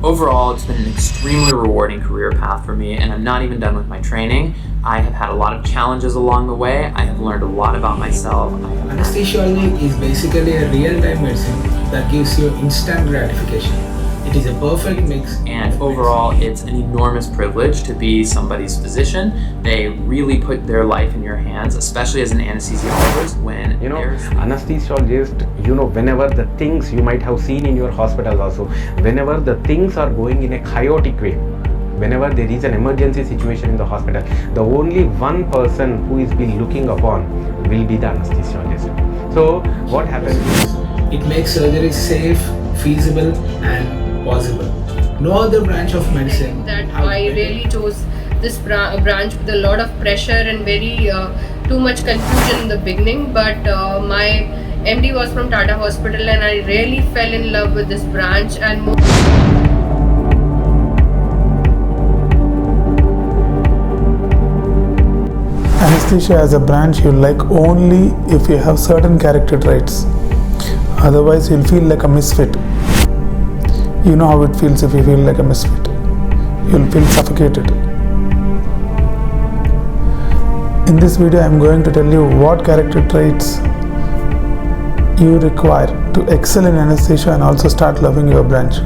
Overall, it's been an extremely rewarding career path for me, and I'm not even done with my training. I have had a lot of challenges along the way. I have learned a lot about myself. Anesthesiology is basically a real-time medicine that gives you instant gratification. It is a perfect mix. And overall, it's an enormous privilege to be somebody's physician. They really put their life in your hands, especially as an anesthesiologist when anesthesiologist, whenever the things you might have seen in your hospitals also, whenever the things are going in a chaotic way, whenever there is an emergency situation in the hospital, the only one person who is being looking upon will be the anesthesiologist. So what happens is, it makes surgery safe, feasible and possible. No other branch of medicine. That I really chose this branch with a lot of pressure and very too much confusion in the beginning, but my MD was from Tata Hospital and I really fell in love with this branch and more. Anesthesia as a branch you like only if you have certain character traits. Otherwise you'll feel like a misfit. You know how it feels if you feel like a misfit. You'll feel suffocated. In this video I'm going to tell you what character traits you require to excel in anesthesia and also start loving your branch.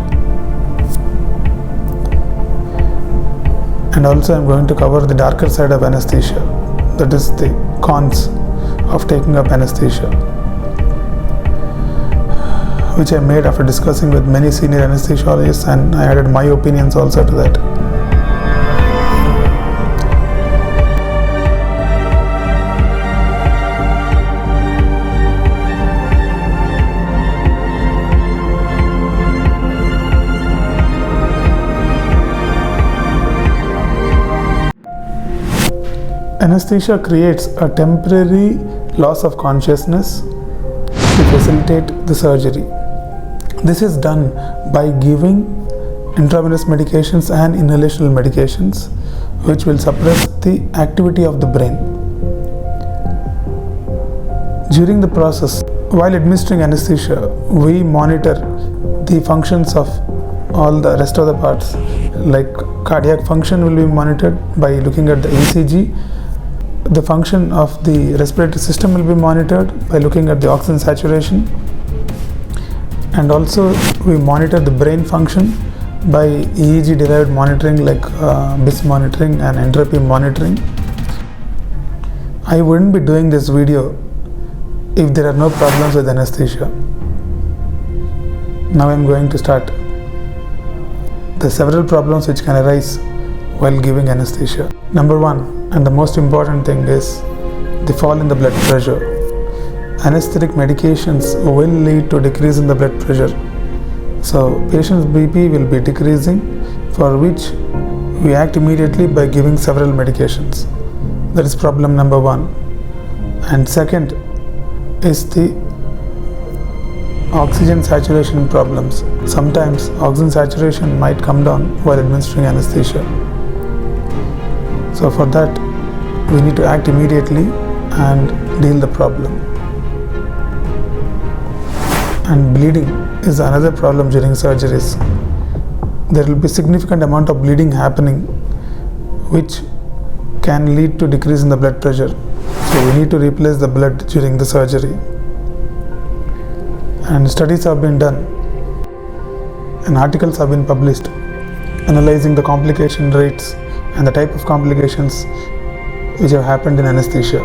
And also I'm going to cover the darker side of anesthesia, that is the cons of taking up anesthesia, which I made after discussing with many senior anesthesiologists, and I added my opinions also to that. Anesthesia creates a temporary loss of consciousness to facilitate the surgery. This is done by giving intravenous medications and inhalational medications which will suppress the activity of the brain. During the process, while administering anesthesia, we monitor the functions of all the rest of the parts, like cardiac function will be monitored by looking at the ECG. The function of the respiratory system will be monitored by looking at the oxygen saturation, and also we monitor the brain function by EEG derived monitoring like BIS monitoring and entropy monitoring. I wouldn't be doing this video if there are no problems with anesthesia. Now I am going to start the several problems which can arise while giving anesthesia. Number one, and the most important thing, is the fall in the blood pressure. Anesthetic medications will lead to decrease in the blood pressure. So patient's BP will be decreasing, for which we act immediately by giving several medications. That is problem number one. And second is the oxygen saturation problems. Sometimes oxygen saturation might come down while administering anesthesia. So for that, we need to act immediately and deal the problem. And bleeding is another problem during surgeries. There will be significant amount of bleeding happening, which can lead to decrease in the blood pressure. So we need to replace the blood during the surgery. And studies have been done and articles have been published analyzing the complication rates and the type of complications which have happened in anesthesia.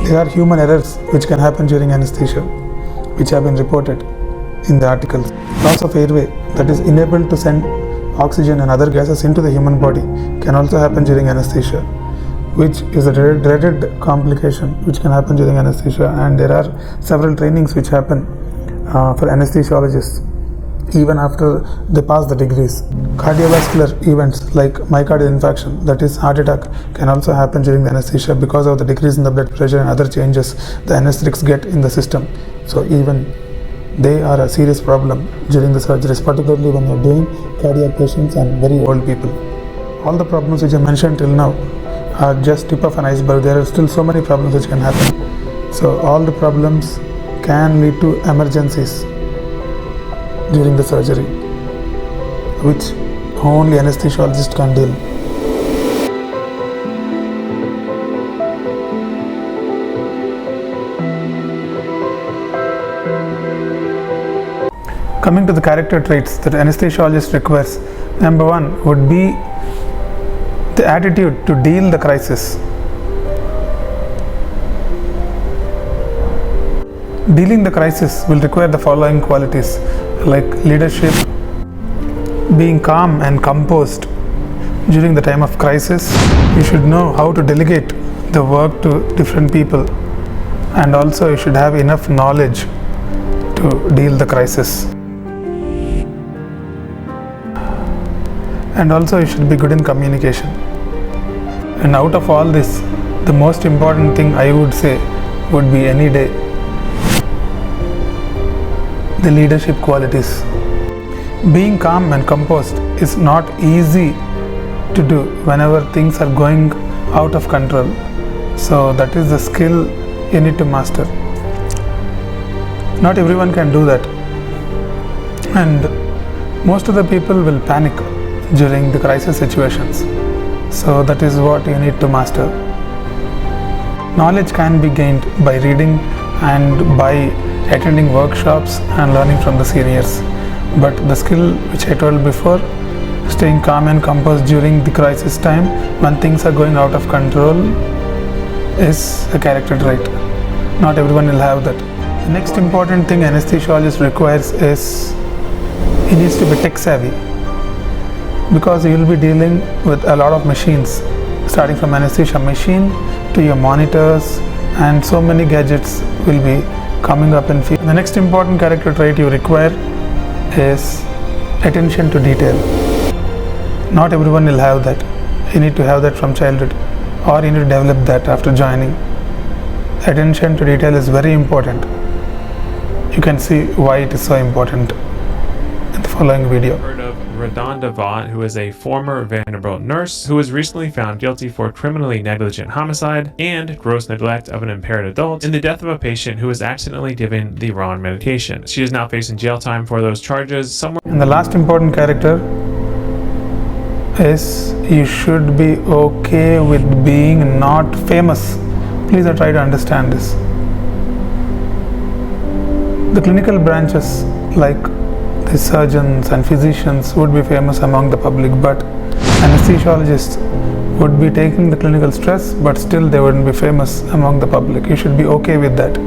There are human errors which can happen during anesthesia, which have been reported in the articles. Loss of airway, that is unable to send oxygen and other gases into the human body, can also happen during anesthesia, which is a dreaded complication which can happen during anesthesia. And there are several trainings which happen for anesthesiologists even after they pass the degrees. Cardiovascular events like myocardial infarction, that is heart attack, can also happen during the anesthesia because of the decrease in the blood pressure and other changes the anesthetics get in the system. So even they are a serious problem during the surgeries, particularly when you're doing cardiac patients and very old people. All the problems which I mentioned till now are just tip of an iceberg. There are still so many problems which can happen. So all the problems can lead to emergencies during the surgery. which only anesthesiologist can deal. Coming to the character traits that anesthesiologist requires, number one would be the attitude to deal the crisis. Dealing the crisis will require the following qualities like leadership, being calm and composed during the time of crisis. You should know how to delegate the work to different people, and also you should have enough knowledge to deal the crisis. And also you should be good in communication. And out of all this, the most important thing I would say would be any day the leadership qualities. Being calm and composed is not easy to do whenever things are going out of control. So that is the skill you need to master. Not everyone can do that, and most of the people will panic during the crisis situations. So that is what you need to master. Knowledge can be gained by reading and by attending workshops and learning from the seniors. But the skill which I told before, staying calm and composed during the crisis time when things are going out of control, is a character trait. Not everyone will have that. The next important thing anesthesiologist requires is he needs to be tech savvy, because you will be dealing with a lot of machines, starting from anesthesia machine to your monitors, and so many gadgets will be coming up in field. The next important character trait you require is attention to detail. Not everyone will have that. You need to have that from childhood, or you need to develop that after joining. Attention to detail is very important. You can see why it is so important in the following video. Heard of Redonda Vaught, who is a former Vanderbilt nurse who was recently found guilty for criminally negligent homicide and gross neglect of an impaired adult in the death of a patient who was accidentally given the wrong medication. She is now facing jail time for those charges somewhere. And the last important character is you should be okay with being not famous. Please try to understand this. The clinical branches like the surgeons and physicians would be famous among the public, but anesthesiologists would be taking the clinical stress, but still they wouldn't be famous among the public. You should be okay with that.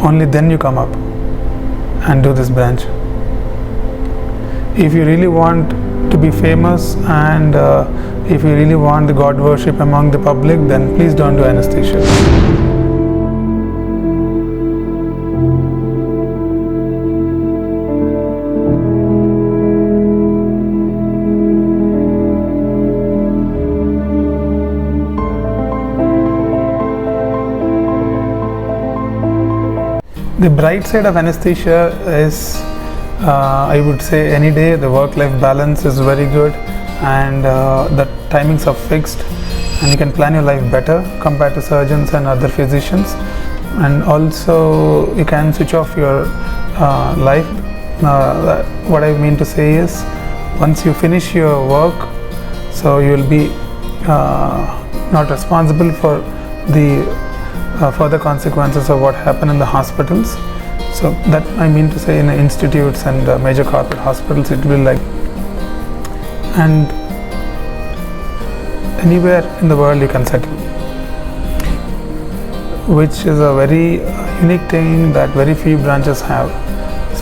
Only then you come up and do this branch. If you really want to be famous and if you really want the God worship among the public, then please don't do anesthesia. The bright side of anesthesia is, I would say, any day the work-life balance is very good, and the timings are fixed, and you can plan your life better compared to surgeons and other physicians. And also you can switch off your life. What I mean to say is, once you finish your work, so you will be not responsible for the further consequences of what happened in the hospitals. So that I mean to say, in institutes and major corporate hospitals it will be like, and anywhere in the world you can settle, which is a very unique thing that very few branches have.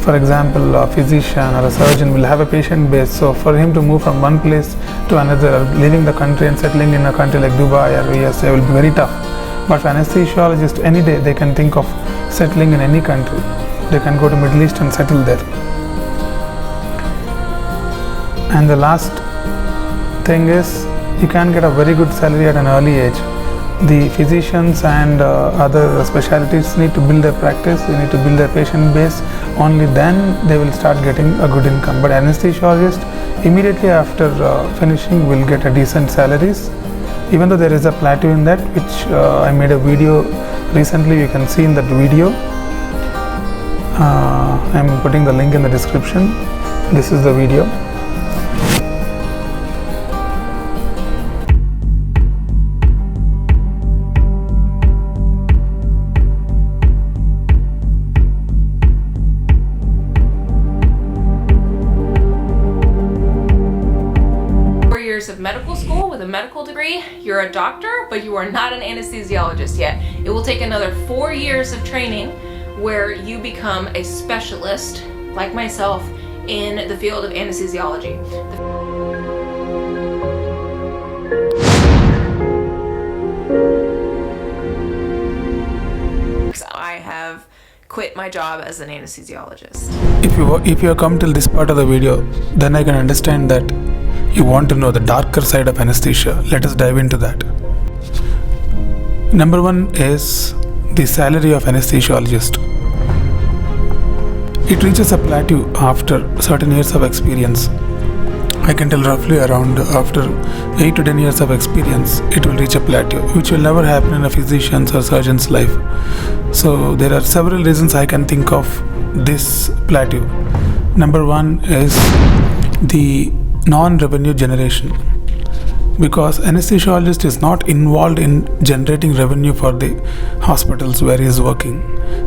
For example, a physician or a surgeon will have a patient base, so for him to move from one place to another, leaving the country and settling in a country like Dubai or USA will be very tough. But for anesthesiologists, any day they can think of settling in any country. They can go to Middle East and settle there. And the last thing is, you can get a very good salary at an early age. The physicians and other specialties need to build their practice, they need to build their patient base. Only then they will start getting a good income. But anesthesiologist, immediately after finishing, will get a decent salaries. Even though there is a plateau in that, which I made a video recently, you can see in that video. I'm putting the link in the description. This is the video. Of medical school with a medical degree, you're a doctor, but you are not an anesthesiologist yet. It will take another 4 years of training where you become a specialist, like myself, in the field of anesthesiology. I have quit my job as an anesthesiologist. If you have come till this part of the video, then I can understand that you want to know the darker side of anesthesia. Let us dive into that. Number one is the salary of anesthesiologist. It reaches a plateau after certain years of experience. I can tell roughly around after 8 to 10 years of experience, it will reach a plateau, which will never happen in a physician's or surgeon's life. So there are several reasons I can think of this plateau. Number one is the non-revenue generation, because anesthesiologist is not involved in generating revenue for the hospitals where he is working.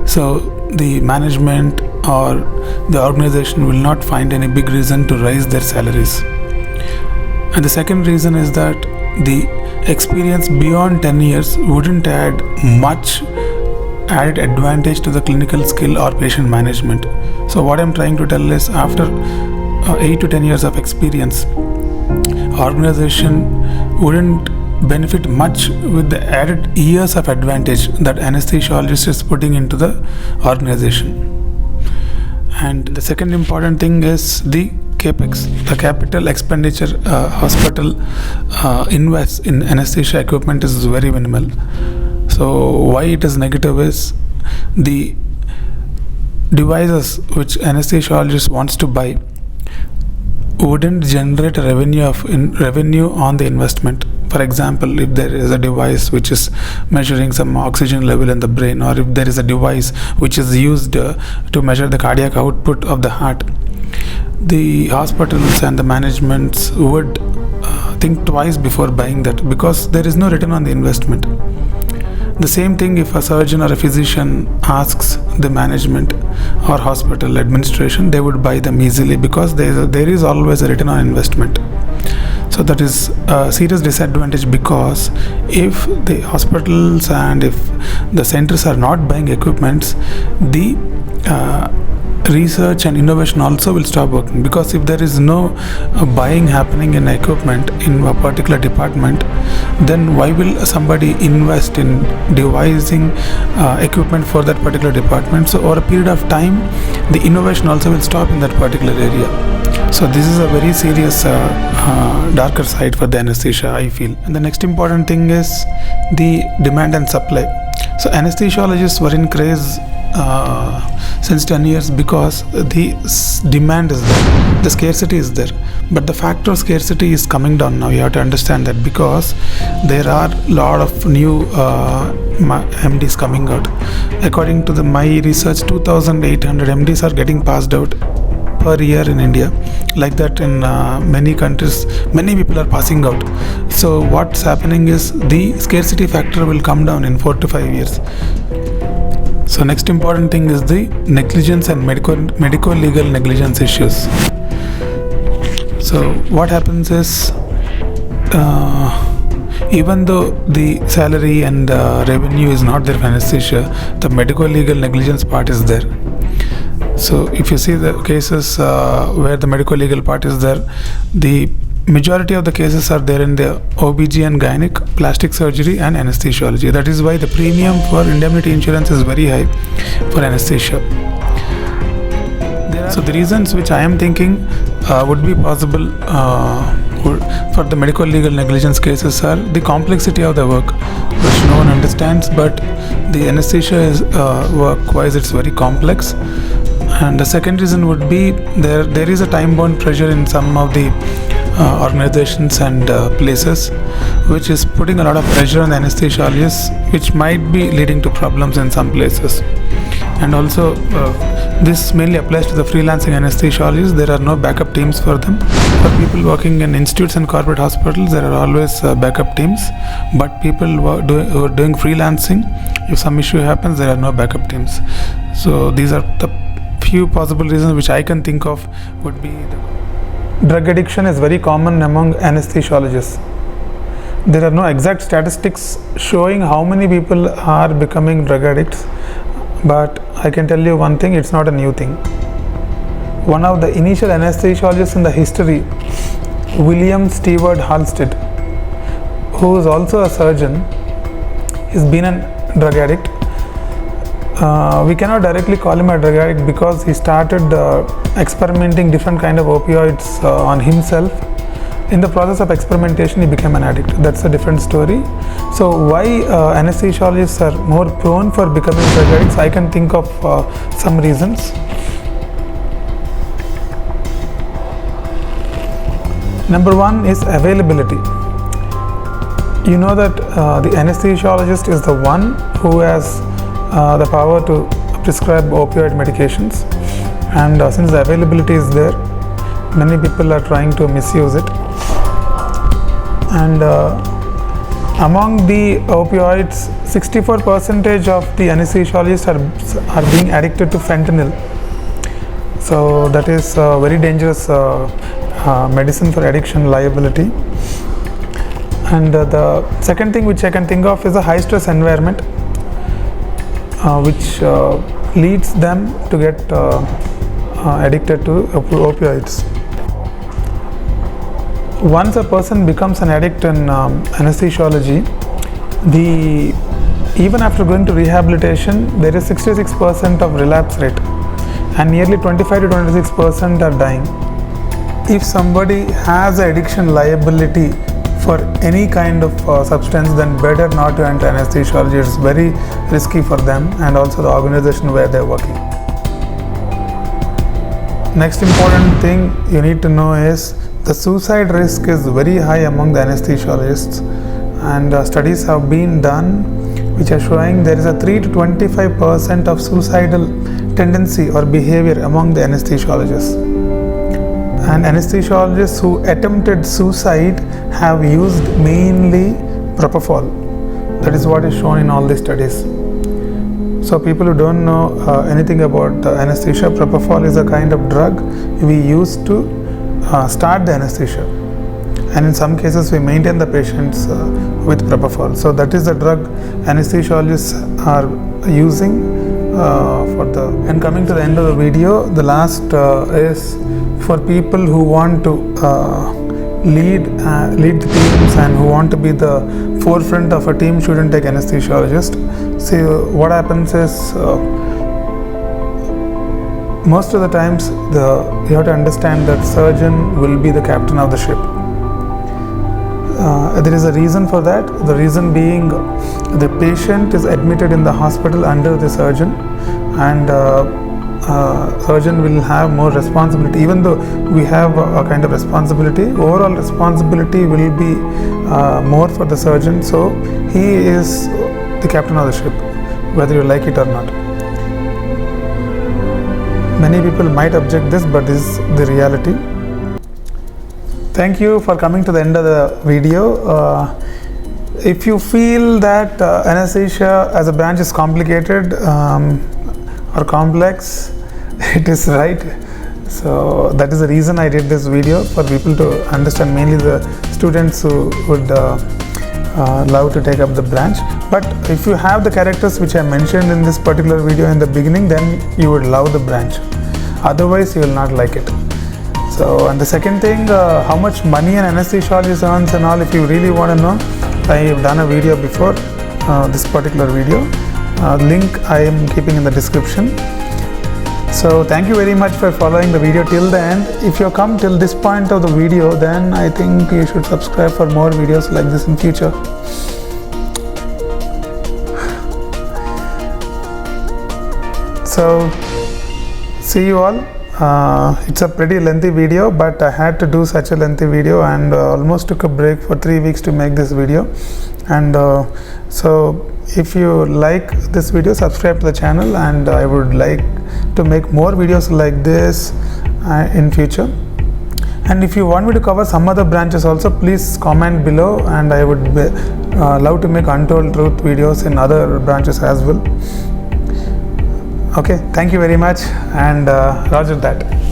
So the management or the organization will not find any big reason to raise their salaries. And the second reason is that the experience beyond 10 years wouldn't add much added advantage to the clinical skill or patient management. So what I'm trying to tell is, after 8 to 10 years of experience, organization wouldn't benefit much with the added years of advantage that anesthesiologist is putting into the organization. And the second important thing is the capex, the capital expenditure hospital invests in anesthesia equipment is very minimal. So why it is negative is the devices which anesthesiologist wants to buy wouldn't generate a revenue on the investment. For example, if there is a device which is measuring some oxygen level in the brain, or if there is a device which is used to measure the cardiac output of the heart, the hospitals and the managements would think twice before buying that, because there is no return on the investment. The same thing if a surgeon or a physician asks the management or hospital administration, they would buy them easily, because there is always a return on investment. So that is a serious disadvantage, because if the hospitals and if the centers are not buying equipments, the research and innovation also will stop working, because if there is no buying happening in equipment in a particular department, then why will somebody invest in devising equipment for that particular department? So over a period of time, the innovation also will stop in that particular area. So this is a very serious darker side for the anesthesia, I feel. And the next important thing is the demand and supply. So anesthesiologists were in craze since 10 years because the demand is there, the scarcity is there, but the factor of scarcity is coming down now. You have to understand that, because there are a lot of new MDs coming out. According to my research, 2,800 MDs are getting passed out per year in India. Like that in many countries, many people are passing out. So what's happening is the scarcity factor will come down in 4 to 5 years. So next important thing is the negligence and medico-legal negligence issues. So what happens is, even though the salary and revenue is not there for anesthesia, the medico-legal negligence part is there. So if you see the cases where the medico-legal part is there, the majority of the cases are there in the OBG and gynec, plastic surgery and anesthesiology. That is why the premium for indemnity insurance is very high for anesthesia. So the reasons which I am thinking would be possible for the medical legal negligence cases are the complexity of the work, which no one understands, but the anesthesia is work-wise it's very complex. And the second reason would be there is a time-bound pressure in some of the organizations and places, which is putting a lot of pressure on the anesthesiologists, which might be leading to problems in some places. And also This mainly applies to the freelancing anesthesiologists. There are no backup teams for them. For people working in institutes and corporate hospitals, there are always backup teams. But people who are doing freelancing, if some issue happens, there are no backup teams. So these are the few possible reasons which I can think of would be drug addiction is very common among anesthesiologists. There are no exact statistics showing how many people are becoming drug addicts, but I can tell you one thing, it's not a new thing. One of the initial anesthesiologists in the history, William Stewart Halstead, who is also a surgeon, has been a drug addict. We cannot directly call him a drug addict because he started experimenting different kind of opioids on himself. In the process of experimentation, he became an addict. That's a different story. So why anesthesiologists are more prone for becoming drug addicts? I can think of some reasons. Number one is availability. You know that the anesthesiologist is the one who has the power to prescribe opioid medications, and since the availability is there, many people are trying to misuse it. And among the opioids, 64% of the anesthesiologists are being addicted to fentanyl. So that is a very dangerous medicine for addiction liability. And the second thing which I can think of is a high stress environment, which leads them to get addicted to opioids. Once a person becomes an addict in anesthesiology, even after going to rehabilitation, there is 66% of relapse rate, and nearly 25 to 26% are dying. If somebody has addiction liability for any kind of substance, then better not to enter anesthesiology. It's very risky for them and also the organization where they're working. Next important thing you need to know is the suicide risk is very high among the anesthesiologists, and studies have been done which are showing there is a 3 to 25% of suicidal tendency or behavior among the anesthesiologists. And anesthesiologists who attempted suicide have used mainly propofol. That is what is shown in all these studies. So people who don't know anything about anesthesia, propofol is a kind of drug we use to start the anesthesia, and in some cases we maintain the patients with propofol. So that is the drug anesthesiologists are using for the. And coming to the end of the video, the last is for people who want to lead the teams and who want to be the forefront of a team shouldn't take anesthesiologist. See, what happens is most of the times you have to understand that surgeon will be the captain of the ship. There is a reason for that. The reason being the patient is admitted in the hospital under the surgeon, and surgeon will have more responsibility. Even though we have a kind of responsibility, overall responsibility will be more for the surgeon. So he is the captain of the ship, whether you like it or not. Many people might object this, but this is the reality. Thank you for coming to the end of the video. If you feel that anesthesia as a branch is complicated or complex, it is right. So that is the reason I did this video, for people to understand, mainly the students who would love to take up the branch. But if you have the characters which I mentioned in this particular video in the beginning, then you would love the branch. Otherwise you will not like it. So, and the second thing, how much money an anesthesiologist earns and all, if you really want to know, I have done a video before this particular video. Link I am keeping in the description. So thank you very much for following the video till the end. If you come till this point of the video, then I think you should subscribe for more videos like this in future. So see you all. It's a pretty lengthy video, but I had to do such a lengthy video, and almost took a break for 3 weeks to make this video. And so if you like this video, subscribe to the channel, and I would like to make more videos like this in future. And if you want me to cover some other branches also, please comment below, and I would love to make Untold Truth videos in other branches as well. Okay, thank you very much, and roger that.